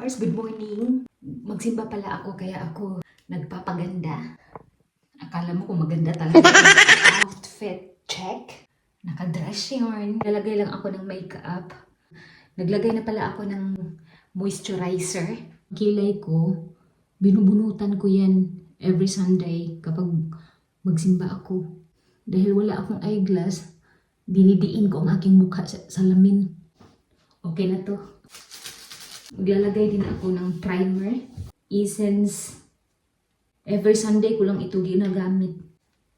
Mars, good morning. Magsimba pala ako kaya ako nagpapaganda. Akala mo kung maganda talaga. Outfit check. Nakadress yarn. Lalagay lang ako ng makeup. Naglagay na pala ako ng moisturizer. Kilay ko, binubunutan ko yan every Sunday kapag magsimba ako. Dahil wala akong eyeglass, dinidiin ko ang aking mukha sa salamin. Okay na to. Maglalagay din ako ng primer. Essence. Every Sunday ko lang ito ginagamit.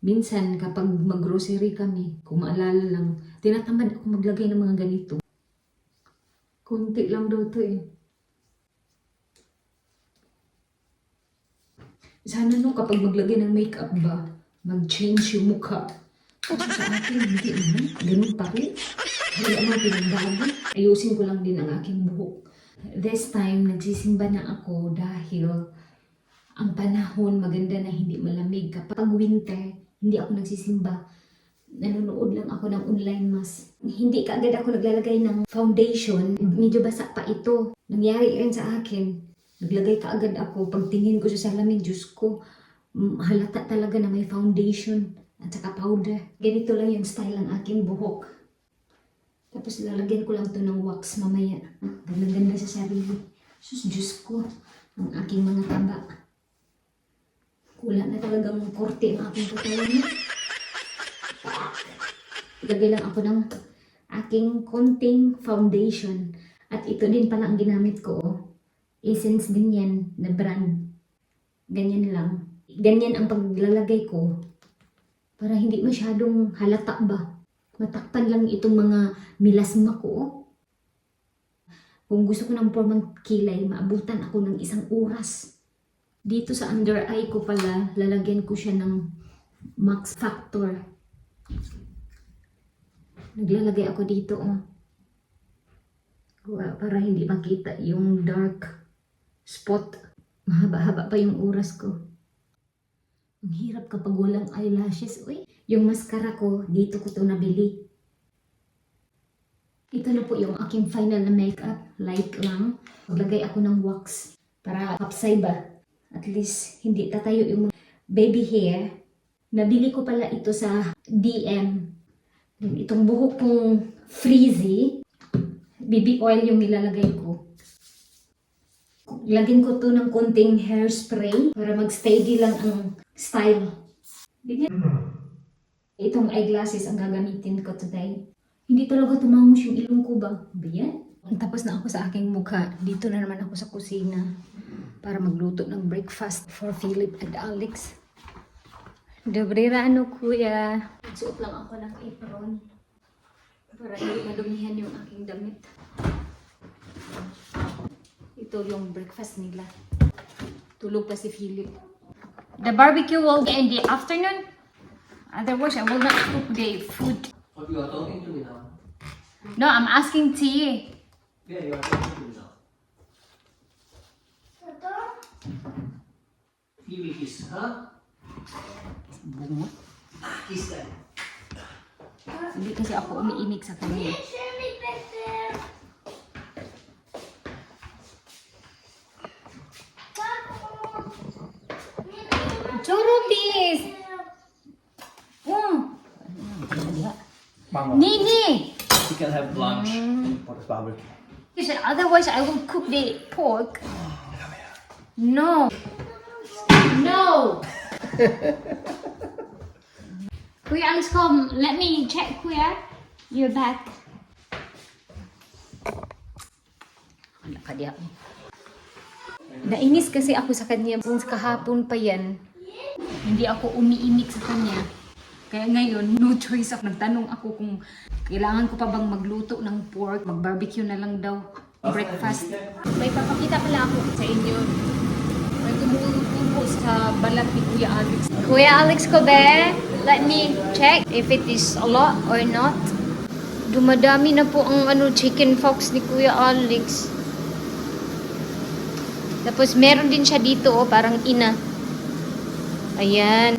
Minsan kapag mag-grocery kami, kung maalala lang, tinatamad ako maglagay ng mga ganito. Kunti lang daw to eh. Sana no kapag maglagay ng makeup ba, mag-change yung mukha. Kasi sa akin, hindi naman. Ganun pa rin. Wala mga pinagbago. Ayusin ko lang din ang aking buhok. This time, nagsisimba na ako dahil ang panahon maganda na hindi malamig. Kapag winter, hindi ako nagsisimba. Nanonood lang ako ng online mass. Hindi kaagad ako naglalagay ng foundation. Medyo basa pa ito. Nangyari rin sa akin. Naglagay kaagad ako. Pagtingin ko sa salamin, Diyos ko, halata talaga na may foundation at saka powder. Ganito lang yung style ng aking buhok. Tapos lalagyan ko lang to ng wax mamaya. Ganda-ganda sa sarili. Sus, Diyos ko, ang aking mga taba. Kulang na talagang korte ang aking katawan. Ilagay lang ako ng aking konting foundation. At ito din pala ang ginamit ko. Essence din yan na brand. Ganyan lang. Ganyan ang paglalagay ko. Para hindi masyadong halata ba. Matakpan lang itong mga milasma ko. Kung gusto ko ng formang kilay, maabutan ako ng 1 oras. Dito sa under eye ko pala, lalagyan ko siya ng Max Factor. Naglalagay ako dito, oh. Para hindi makita yung dark spot. Mahaba-haba pa yung oras ko. Ang hirap kapag walang eyelashes. Uy, yung mascara ko, dito ko to nabili. Ito na po yung aking final na makeup. Light lang. Maglagay ako ng wax para kapsay ba. At least, hindi tatayo yung baby hair. Nabili ko pala ito sa DM. Itong buhok kong frizzy. BB oil yung nilalagay ko. Lagyan ko to ng konting hairspray para mag-steady lang ang style. Itong eyeglasses ang gagamitin ko today. Hindi talaga tumangos yung ilong ko ba? Bayan? Tapos na ako sa aking mukha. Dito na naman ako sa kusina para magluto ng breakfast for Philip and Alex. Dobre rano, kuya. Nagsuot lang ako ng apron para hindi madumihan yung aking damit. Ito yung breakfast nila. Tulog pa si Philip. The barbecue will be in the afternoon. Otherwise, I will not cook the food. But you are talking to me now. No, I'm asking T. Yeah, you are talking to me now. Phoebe kiss, huh? Bungot. Kiss that. Hindi kasi ako umiimik sa kanya. Churupis! Mama. Nini! You can have lunch for the barbecue. He said, otherwise I will cook the pork. No. No. Kuya Alex, come. Let me check, Kuya. You're back. Wala ka diya. Nainis kasi ako sa kanya. Since kahapon pa yan, hindi ako umiimik sa kanya. Kaya ngayon, no choice ako. Nagtanong ako kung kailangan ko pa bang magluto ng pork, mag-barbecue na lang daw, breakfast. May papakita pala ako sa inyo. May tumutubo sa balat ni Kuya Alex. Kuya Alex ko be, let me check if it is a lot or not. Dumadami na po ang chicken fox ni Kuya Alex. Tapos meron din siya dito, parang ina. Ayan.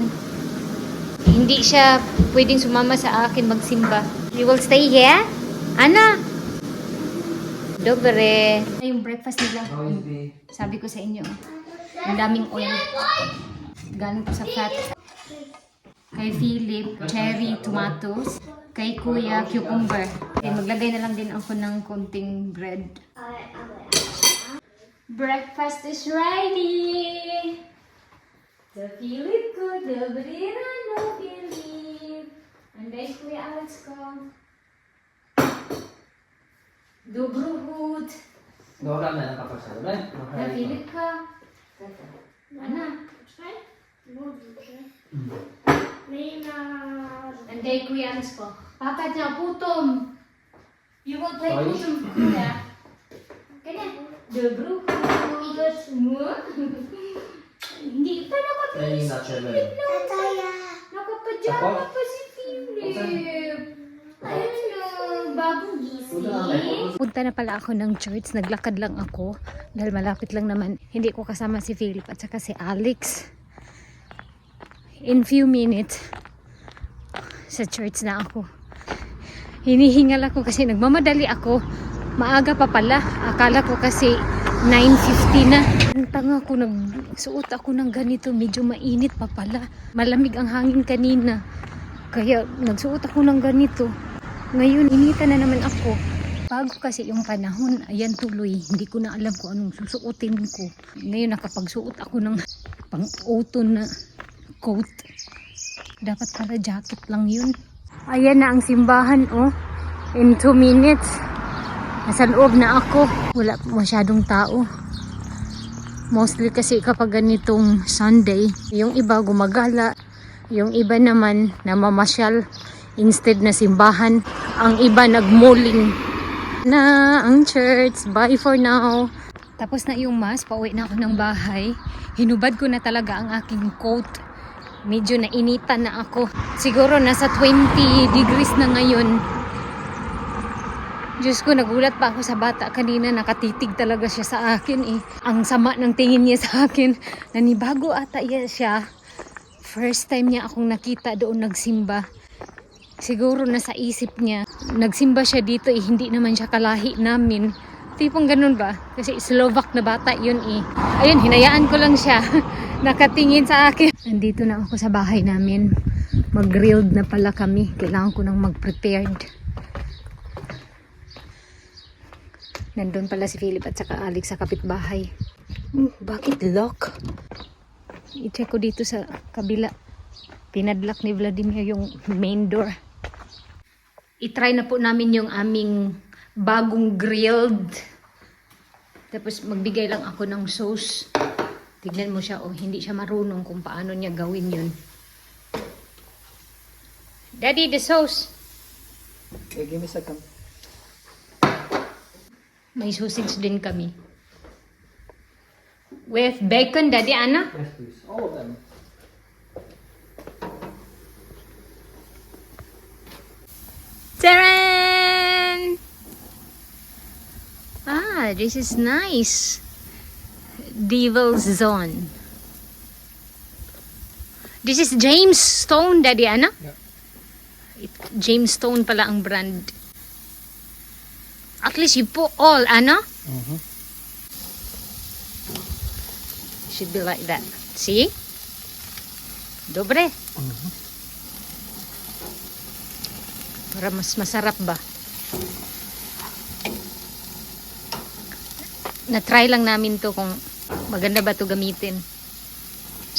Hindi siya pwedeng sumama sa akin magsimba. You will stay here? Ana? Dobre. Yung yung breakfast nila. Always be. Sabi ko sa inyo, ang daming oil. Galing po sa fat. Kay Philip, cherry tomatoes. Kay Kuya, cucumber. Okay, maglagay na lang din ako ng konting bread. Breakfast is ready! The Philip ko, the Brina, no Philip. And then Kuya Alex ko. Dobrohud. Dora na kapag sa ba? The Philip ka. Ana? And then Kuya Alex ko. Papa niya, putom. You will play Toy? putom, Kuya. Kanya. Dobrohud. Mo. Hindi pa Ay, nakapilip. natural. Nakapajama pa si Philip. Ayun bagong gising. Punta na pala ako ng church. Naglakad lang ako. Dahil malapit lang naman. Hindi ko kasama si Philip at saka si Alex. In few minutes, sa church na ako. Hinihingal ako kasi nagmamadali ako. Maaga pa pala. Akala ko kasi 9:50 na. Ang tanga ko, nagsuot ako ng ganito. Medyo mainit pa pala. Malamig ang hangin kanina. Kaya nagsuot ako ng ganito. Ngayon, inita na naman ako. Bago kasi yung panahon, ayan tuloy. Hindi ko na alam kung anong susuotin ko. Ngayon, nakapagsuot ako ng pang-autumn na coat. Dapat pala jacket lang yun. Ayan na ang simbahan, oh. In 2 minutes. Nasa loob na ako. Wala masyadong tao. Mostly kasi kapag ganitong Sunday, yung iba gumagala, yung iba naman namamasyal instead na simbahan, ang iba nagmuling na ang church. Bye for now. Tapos na yung mass, pauwi na ako ng bahay. Hinubad ko na talaga ang aking coat. Medyo nainitan na ako. Siguro nasa 20 degrees na ngayon. Diyos ko, nagulat pa ako sa bata kanina. Nakatitig talaga siya sa akin eh. Ang sama ng tingin niya sa akin. Nanibago ata siya. First time niya akong nakita doon nagsimba. Siguro nasa isip niya. Nagsimba siya dito eh. Hindi naman siya kalahi namin. Tipong ganun ba? Kasi Slovak na bata yun eh. Ayun, hinayaan ko lang siya. Nakatingin sa akin. Nandito na ako sa bahay namin. Mag-grilled na pala kami. Kailangan ko nang mag-prepared. Nandun pala si Philip at saka Alex sa kapitbahay. Bakit lock? I-check ko dito sa kabila. Pinadlock ni Vladimir yung main door. I-try na po namin yung aming bagong grilled. Tapos magbigay lang ako ng sauce. Tignan mo siya, oh, hindi siya marunong kung paano niya gawin yun. Daddy, the sauce. Okay, give me a second. May sausage din kami. With bacon, Daddy, Anna? Yes, please. All of them. Taran! Ah, this is nice. Devil's Zone. This is James Stone, Daddy, Anna? Yeah. James Stone pala ang brand. At least you put all, Anna? Should be like that. See? Dobre. Para mas masarap ba? Na-try lang namin to kung maganda ba to gamitin.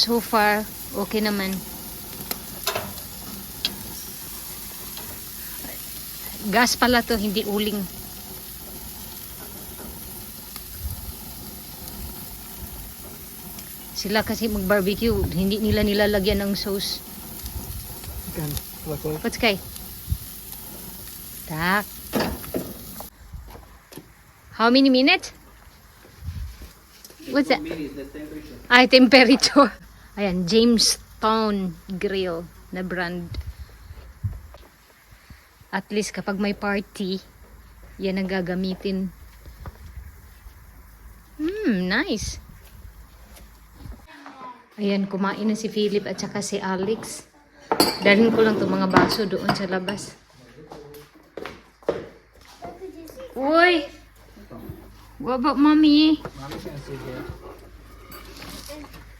So far, okay naman. Gas pala to, hindi uling. Sila kasi mag-barbecue, hindi nila nilalagyan ng sauce. Again, look. What's kay? Tak. How many minutes? What's that? The temperature. Ay, temperature. Ayan, Jamestown grill na brand. At least kapag may party, yan ang gagamitin. Nice. Ayan, kumain na si Philip at saka si Alex. Dalhin ko lang itong mga baso doon sa labas. Uy! What about mommy? Mommy's gonna sit here.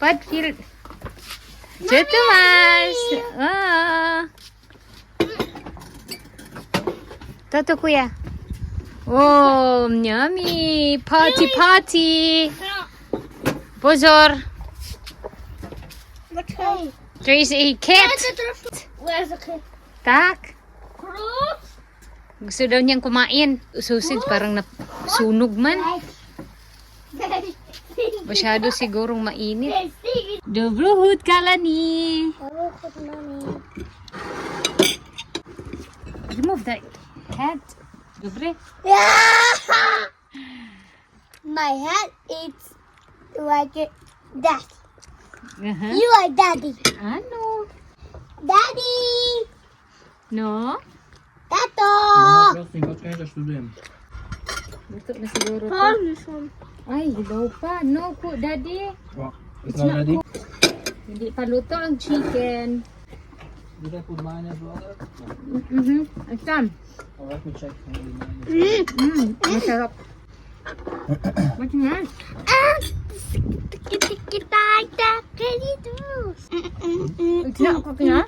What feel? Tutumas! Ah. Toto kuya. Oh, yummy! Party, party! Pozor! There's a cat! Where's the kid? Tak! Cross? Gusto daw niyang kumain. Susid, parang nasunog man. Masyado sigurong mainit. Dobrohut kalani! Remove that cat. Dobre? My hat is like that. Aha. You are daddy. Ano? Daddy! No? Tato! Prosím, počkaj, až studujem. Luto na siguro to. this one. Ay, daw pa. No po, daddy. What? It's not ready? Hindi pa luto ang chicken. Did I put mine as well? Asam. Oh, let me check. Maybe mine is Masarap. What's that? It's not cooking, ha?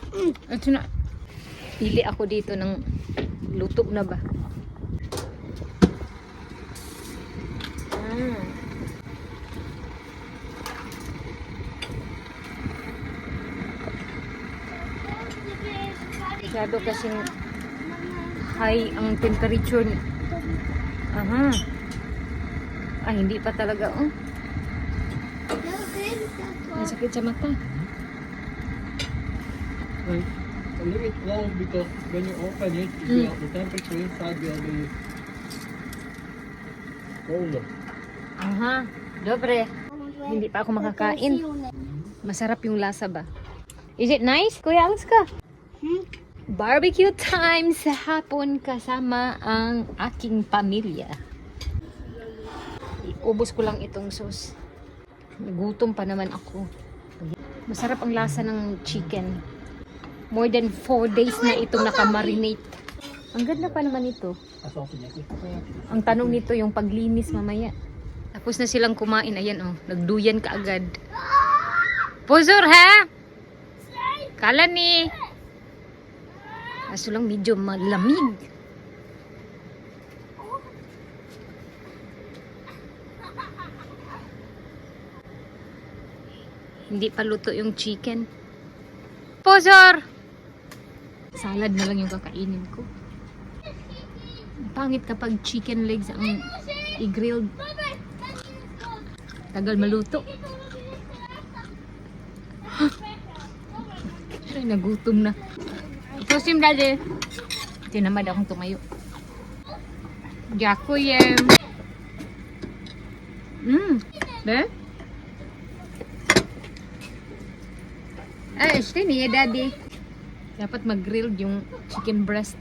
It's not. Pili ako dito ng luto na ba? Ah. Masyado kasing high ang temperature niya. Aha. Ay, hindi pa talaga, oh. May sakit sa mata. Right. So leave it closed because when you open it, the temperature inside will be colder. Aha. Dobre. Hindi pa ako makakain. Masarap yung lasa ba? Is it nice? Kuya, alas ka. Barbecue time sa hapon kasama ang aking pamilya. Ubus ko lang itong sauce. Nagutom pa naman ako. Masarap ang lasa ng chicken. More than 4 days na itong nakamarinate. Ang ganda pa naman ito. That's also nice. Ang tanong nito yung paglinis mamaya. Tapos na silang kumain. Ayan oh, nagduyan ka agad. Pozor ha! Kala ni. Kaso lang medyo malamig. Hindi pa luto yung chicken. Pozor! Salad na lang yung kakainin ko. Pangit kapag chicken legs ang i-grilled. Tagal maluto. Ay, nagutom na. Tosim dali. Tinamad akong tumayo. Dziękuję. De? Ay, este niya, daddy. Dapat mag-grilled yung chicken breast.